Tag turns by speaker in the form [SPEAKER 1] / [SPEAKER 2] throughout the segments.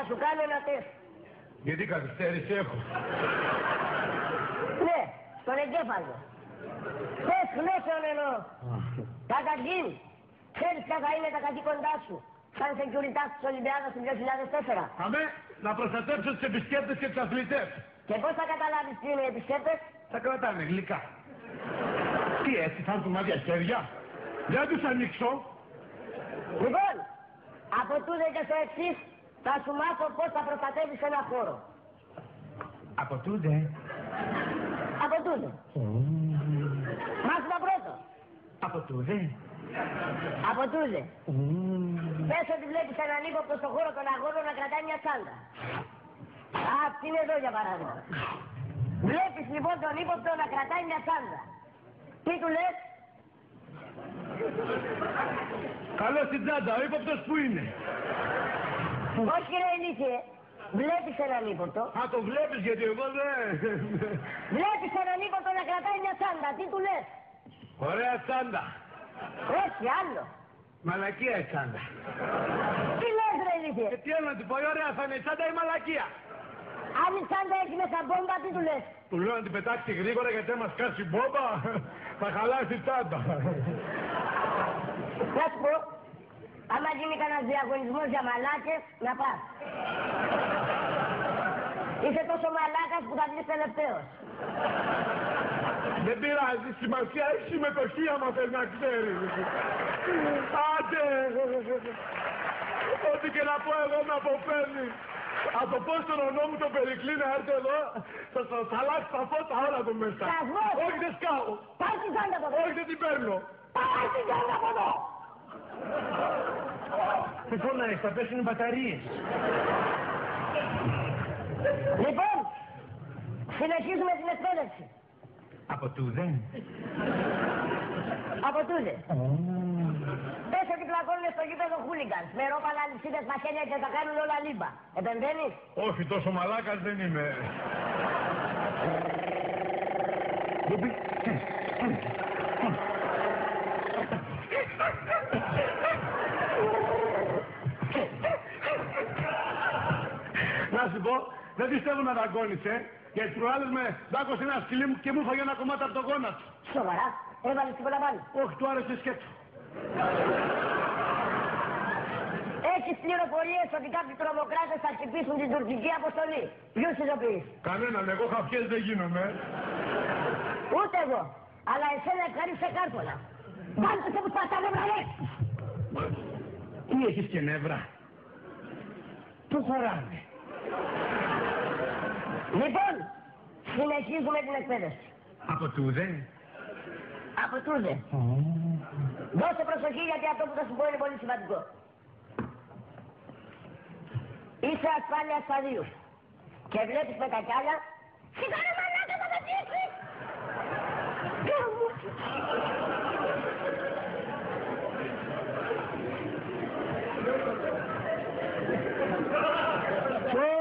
[SPEAKER 1] σου κάνω ένα τεστ.
[SPEAKER 2] Γιατί καθυστέρηση έχω.
[SPEAKER 1] Ναι, στον εγκέφαλο. Πες γνώσεων εννοώ. Καταρχήν, ξέρεις ποια θα είναι τα καθήκοντά σου σαν σεκιουριτάς της Ολυμπιάδας του 2004.
[SPEAKER 2] Αμέ, να προστατέψω τους επισκέπτες και τους αθλητές.
[SPEAKER 1] Και πώς θα καταλάβεις τι είναι οι επισκέπτες?
[SPEAKER 2] Θα κρατάνε γλυκά. Τι έτσι, θα έρθουν άδεια χέρια. Δεν τους ανοίξω.
[SPEAKER 1] Λοιπόν, από τούδε και στο εξής θα σου μάθω πώς θα προστατεύεις ένα χώρο.
[SPEAKER 2] Από τούδε.
[SPEAKER 1] Από τούδε. Μάθημα πρώτο.
[SPEAKER 2] Από τούδε.
[SPEAKER 1] Από τούδε. Πες ότι βλέπεις έναν ύποπτο στον χώρο των αγώνων να κρατάει μια τσάντα. Αυτή είναι εδώ για παράδειγμα. Βλέπεις λοιπόν τον ύποπτο να κρατάει μια τσάντα. Τι του λες?
[SPEAKER 2] Καλώς την τσάντα, ο ύποπτος που είναι?
[SPEAKER 1] Όχι ρε ηλίθιε. Βλέπεις έναν ύποπτο.
[SPEAKER 2] Α, το βλέπεις γιατί εγώ δεν...
[SPEAKER 1] Βλέπεις έναν ύποπτο να κρατάει μια τσάντα. Τι του λες?
[SPEAKER 2] Ωραία τσάντα.
[SPEAKER 1] Όχι άλλο.
[SPEAKER 2] Μαλακία η τσάντα.
[SPEAKER 1] Τι λες ρε ηλίθιε?
[SPEAKER 2] Και τι άλλο να του πω, ωραία θα είναι η τσάντα ή μαλακία?
[SPEAKER 1] Αν η τσάντα έχει μέσα μπόμπα, τι του λες?
[SPEAKER 2] Του λέω να την πετάξει γρήγορα γιατί άμα σκάσει μπόμπα θα χαλάσει η τσάντα.
[SPEAKER 1] Να σου πω, άμα γίνει κανένας διαγωνισμός για μαλάκες, να πας. Είσαι τόσο μαλάκας που θα βγεις τελευταίος.
[SPEAKER 2] Δεν πειράζει, σημασία έχει συμμετοχή άμα θες να ξέρεις. Άντε! Ό,τι και να πω εγώ με αποφέρνει. Από το πω στον ονό μου τον Περικλή να έρθει εδώ, θα αλλάξει τα φώτα όλα του μέσα.
[SPEAKER 1] Κασμός!
[SPEAKER 2] Όχι δεν σκάω.
[SPEAKER 1] Πάει την τσάντα από εδώ!
[SPEAKER 2] Όχι δεν την παίρνω.
[SPEAKER 1] Πάει την τσάντα από εδώ!
[SPEAKER 2] Τι φωνάζεις, θα πέσουν οι μπαταρίες.
[SPEAKER 1] Λοιπόν, συνεχίζουμε την εκπαίδευση.
[SPEAKER 2] Από τούδε.
[SPEAKER 1] Από τούδε. Πες ότι πλακώνουν στο γήπεδο χούλιγκανς, με ρόπαλα, αλυσίδες, μαχαίρια και θα κάνουν όλα λίμπα. Επεμβαίνεις?
[SPEAKER 2] Όχι, τόσο μαλάκας δεν είμαι. Να σου πω, δεν πιστεύω να δαγκώνεις, γιατί προάλλες με δάκωσε ένα σκυλί μου και μου φάγε ένα κομμάτι από το γόνατο.
[SPEAKER 1] Σοβαρά, έβαλες τίποτα πάλι?
[SPEAKER 2] Όχι, του άρεσε σκέτο.
[SPEAKER 1] Έχεις πληροφορίες ότι κάποιοι τρομοκράτες θα χτυπήσουν την τουρκική αποστολή. Ποιους ειδοποιείς?
[SPEAKER 2] Κανέναν, εγώ χαφιές δεν γίνομαι.
[SPEAKER 1] Ούτε εγώ. Αλλά εσένα ευχαρίστησε κάρπολα. Βάλτε σε που σπάς τα νεύρα, λες!
[SPEAKER 2] Τι έχεις και νεύρα? Πού χωράνε?
[SPEAKER 1] Λοιπόν, συνεχίζουμε την εκπαίδευση.
[SPEAKER 2] Από τούδε.
[SPEAKER 1] Από τούδε. Δώσε προσοχή γιατί αυτό που θα σου πω είναι πολύ σημαντικό. Είσαι ασφάλεια σταδίου. Και βλέπεις με τα κιάλια. Σιγάρε μαλάκα θα τα δείξεις!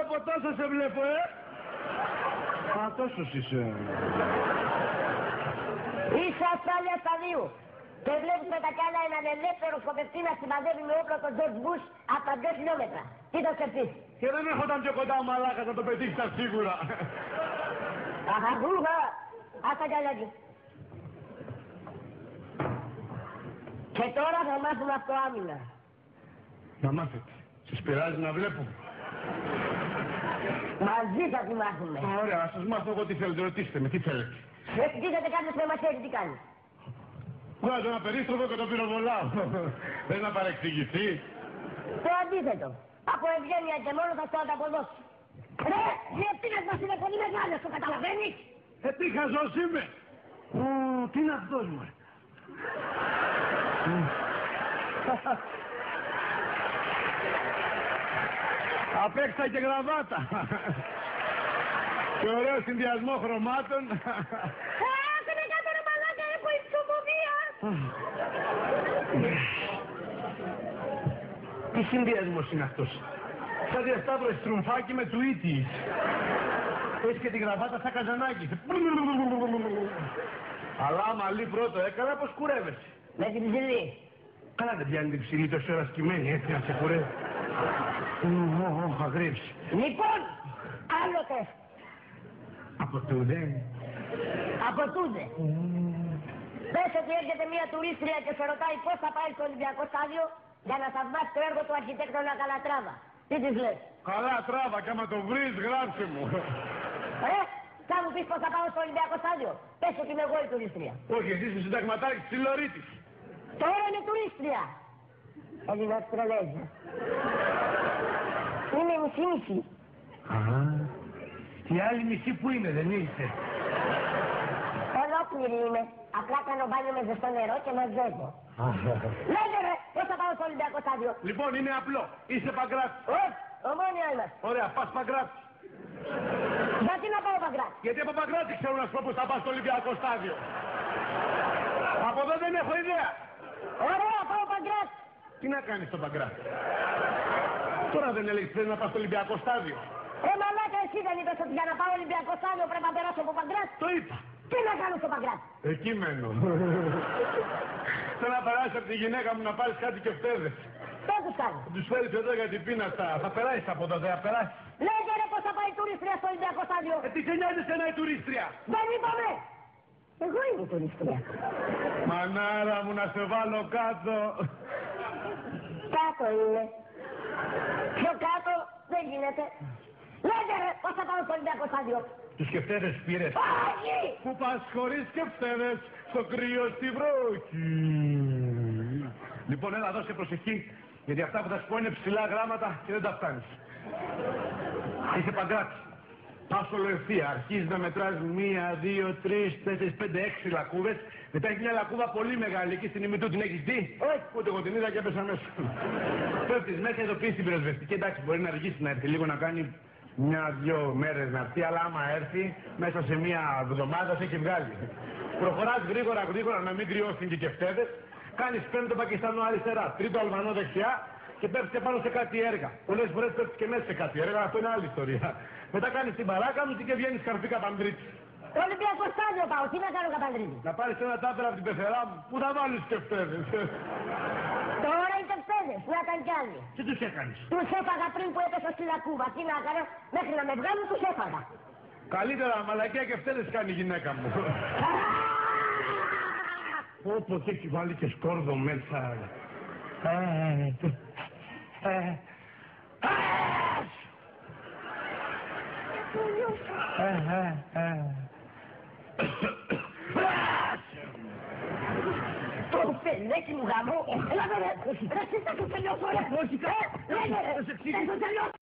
[SPEAKER 2] Από τόσο σε βλέπω, Α, τόσος είσαι.
[SPEAKER 1] Είσαι ασφάλεια σταδίου. Και βλέπεις με τα κιάλια έναν ελεύθερο σκοπευτή να συμμαζεύει με όπλο τον George Bush από τα 2 χιλιόμετρα. Τι θα σκεφτείς?
[SPEAKER 2] Και δεν έρχονταν πιο κοντά ο μαλάκας να το πετύχει τα σίγουρα.
[SPEAKER 1] Αχαγκούχα! Ας τα κιάλια εκεί. Και τώρα θα μάθουμε αυτοάμυνα.
[SPEAKER 2] Να μάθετε. Σας πειράζει να βλέπω?
[SPEAKER 1] Μαζί θα τη μάθουμε.
[SPEAKER 2] Ωραία, να σας μάθω εγώ τι θέλετε. Ρωτήστε με, τι θέλετε.
[SPEAKER 1] Ρωτήσατε κάποιος με μαχαίρι, τι κάνει?
[SPEAKER 2] Βγάζω ένα περίστροφο και το πυροβολάω. Δεν να παρεξηγηθεί.
[SPEAKER 1] Το αντίθετο. Από ευγένεια και μόνο θα στο ανταποδώσει. Ρε, διευθύνες μας είναι πολύ μεγάλος, το καταλαβαίνεις?
[SPEAKER 2] Τι χαζός είμαι. Τι είναι αυτός μου. Απέξα και γραβάτα. Και ωραίο συνδυασμό χρωμάτων.
[SPEAKER 1] Άσε με κάτω ρε μαλάκα, έχω υψομοβία.
[SPEAKER 2] Τι συνδυασμός είναι αυτός? Σαν διασταύρωση στρουμφάκι με τουίτης. Έχει και τη γραβάτα σαν καζανάκι. Αλλά μαλλί πρώτο έκανα πως κουρεύεσαι.
[SPEAKER 1] Με την ψηλή.
[SPEAKER 2] Καλά δεν πιάνει την ψηλή τόση ώρα σκυμμένη έτσι να σε κουρεύει. Αγρίψει.
[SPEAKER 1] Λοιπόν, άλλο τεστ.
[SPEAKER 2] Από τούδε.
[SPEAKER 1] Από τούδε. Πες ότι έρχεται μια τουρίστρια και σε ρωτάει πώς θα πάει στο Ολυμπιακό στάδιο για να θαυμάσει το έργο του αρχιτέκτονα Καλατράβα. Τι της λες?
[SPEAKER 2] Καλατράβα, και άμα το βρεις, γράψε μου.
[SPEAKER 1] Θα μου πεις πώς θα πάω στο Ολυμπιακό στάδιο. Πες ότι είμαι εγώ η τουρίστρια.
[SPEAKER 2] Όχι, εσύ είσαι συνταγματάρχης της Λωρίτης.
[SPEAKER 1] Τώρα είναι τουρίστρια. Έλληνα τρελέζα. Είναι μισή-μισή.
[SPEAKER 2] Α, η άλλη μισή που είναι, δεν είσαι?
[SPEAKER 1] Ολόκληρη είμαι. Απλά κάνω μπάνιο με ζεστό νερό και μαζεύω. Λέγε ρε, πώς θα πάω στο Ολυμπιακό στάδιο.
[SPEAKER 2] Λοιπόν, είναι απλό. Είσαι Παγκράτη.
[SPEAKER 1] Ομόνια είμαστε.
[SPEAKER 2] Ωραία, πας Παγκράτη.
[SPEAKER 1] Γιατί να πάω Παγκράτη?
[SPEAKER 2] Γιατί από Παγκράτη ξέρω να σου πω πώς θα πας στο Ολυμπιακό στάδιο. Από εδώ δεν έχω ιδέα.
[SPEAKER 1] Ωραία, πάω Παγκράτη.
[SPEAKER 2] Τι να κάνεις στο Παγκράτη? Τώρα δεν έλεγες θέλει να πας στο Ολυμπιακό στάδιο.
[SPEAKER 1] Μαλάκα, εσύ δεν είπες ότι για να πάω Ολυμπιακό στάδιο πρέπει να περάσω από Παγκράτη?
[SPEAKER 2] Το είπα.
[SPEAKER 1] Τι να κάνω στο Παγκράτη?
[SPEAKER 2] Εκεί μένω. Θέλω να περάσεις από τη γυναίκα μου να πάρεις κάτι και φταίδες.
[SPEAKER 1] Τι τους κάνω?
[SPEAKER 2] Τους φέρεις εδώ για την πείνα αυτά. Θα περάσεις από εδώ, δεν θα περάσεις.
[SPEAKER 1] Λέγε ρε πώς θα πάει η τουρίστρια στο Ολυμπιακό στάδιο.
[SPEAKER 2] Τι σε νοιάζει εσένα η τουρίστρια?
[SPEAKER 1] Δεν είπαμε. Εγώ είμαι η τουρίστρια.
[SPEAKER 2] Μανάρα μου, να σε βάλω κάτω.
[SPEAKER 1] Κάτω είναι. Πιο κάτω δεν γίνεται. Λέγε ρε πώς θα πάω στο Ολυμπιακό στάδιο.
[SPEAKER 2] Τους σκεφτέδες πήρες?
[SPEAKER 1] Όχι!
[SPEAKER 2] Που πας χωρίς σκεφτέδες, στο κρύο στη βροχή. Λοιπόν, έλα δώσε προσοχή, γιατί αυτά που θα σου πω είναι ψηλά γράμματα και δεν τα φτάνεις. Είσαι Παγκράτη. Πας όλο ευθεία, αρχίζεις να μετράς 1, 2, 3, 4, 5, 6 λακκούβες. Μετά έχει μια λακκούβα πολύ μεγάλη, εκεί στην ημιτού την έχεις δει?
[SPEAKER 1] Όχι.
[SPEAKER 2] Ούτε εγώ την είδα και έπεσα μέσα. Πέφτεις μέσα, ειδοποιείς την πυροσβεστική. Εντάξει, μπορεί να αργήσει να έρθει λίγο, να κάνει 1-2 μέρες να έρθει, αλλά άμα έρθει μέσα σε μια εβδομάδα σε έχει βγάλει. Προχωράς γρήγορα να μην κρυώσουν και κεφτέδες. Κάνεις πέμπτο Πακιστανό αριστερά, τρίτο Αλβανό δεξιά και πέφτεις και πάνω σε κάτι έργα. Πολλές φορές πέφτεις και μέσα σε κάτι έργα, αυτό είναι άλλη ιστορία. Μετά κάνεις την παράκαμψη και βγαίνεις καρφί Καπανδρίτη.
[SPEAKER 1] Το Ολυμπιακό στάδιο πάω, τι να κάνω Καπανδρίτη.
[SPEAKER 2] Να πάρεις ένα τάπερα από την πεθερά μου, πού θα βάλεις κεφτέδες?
[SPEAKER 1] Τώρα οι κεφτέδες, να ήταν κι άλλοι.
[SPEAKER 2] Τι τους έκανες?
[SPEAKER 1] Τους έφαγα πριν που έπεσα στη λακκούβα. Τι να έκανα, μέχρι να με βγάλουν τους έφαγα.
[SPEAKER 2] Καλύτερα μαλακιά κεφτέδες κάνει η γυναίκα μου. Όπως έχει βάλει και σκόρδο μέσα.
[SPEAKER 1] Το πελέκι μου γαμώ. Έλα ρε, ρε, εσύ θα το τελειώσω ρε. Όχι, λέγε ρε, θα το τελειώσω.